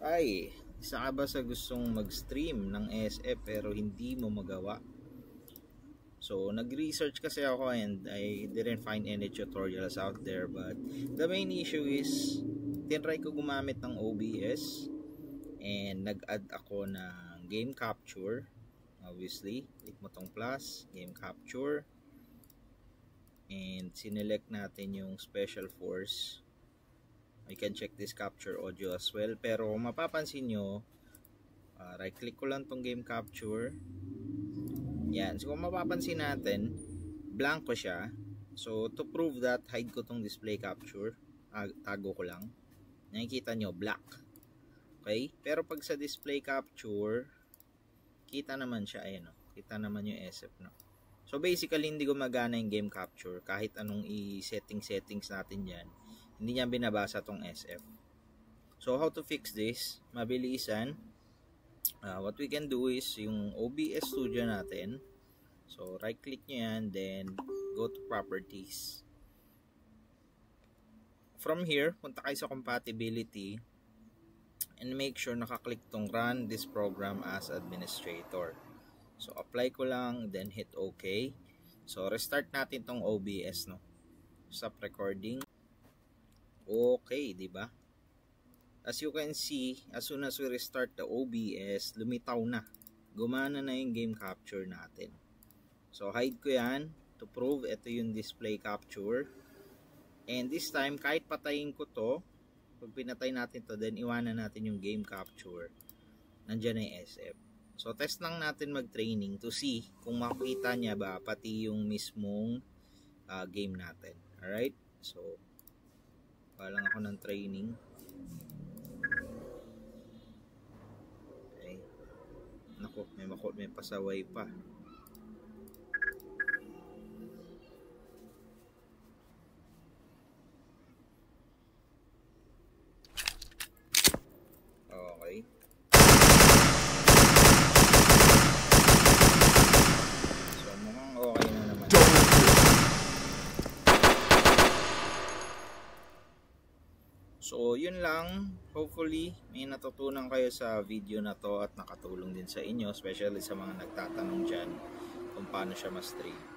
Ay, isa ka ba sa gustong mag-stream ng SF pero hindi mo magawa? So, nag-research kasi ako and I didn't find any tutorials out there, but the main issue is tinry ko gumamit ng OBS and nag-add ako ng game capture. Obviously, click mo tong plus, game capture, and sinelect natin yung special force. You can check this capture audio as well, pero mapapansin nyo, right click ko lang tong game capture. Yan, so kung mapapansin natin, blanco siya. So to prove that, hide ko tong display capture, tago ko lang. Nakikita nyo, black. Okay, pero pag sa display capture, kita naman siya, ayan o, kita naman yung SF, no. So basically, hindi gumagana yung game capture kahit anong i-settings natin dyan. Hindi niya binabasa tong SF. So how to fix this? Mabilisan. What we can do is yung OBS Studio natin. So right click nyo yan, then go to properties. From here, punta kayo sa compatibility and make sure nakaklick tong run this program as administrator. So apply ko lang, then hit OK. So restart natin tong OBS, no. Stop recording. Okay, di ba? As you can see, as soon as we restart the OBS, lumitaw na. Gumana na yung game capture natin. So hide ko yan to prove ito yung display capture. And this time, kahit patayin ko to, pag pinatay natin to, then iwanan natin yung game capture. Nandiyan na yung SF. So test lang natin mag-training to see kung makita niya ba pati yung mismong game natin. Alright? So, lang ako ng training. Okay. Naku, may pasaway pa. Okay. So, mukhang okay na naman. So, yun lang. Hopefully, may natutunan kayo sa video na to at nakatulong din sa inyo, especially sa mga nagtatanong dyan kung paano siya ma-stream.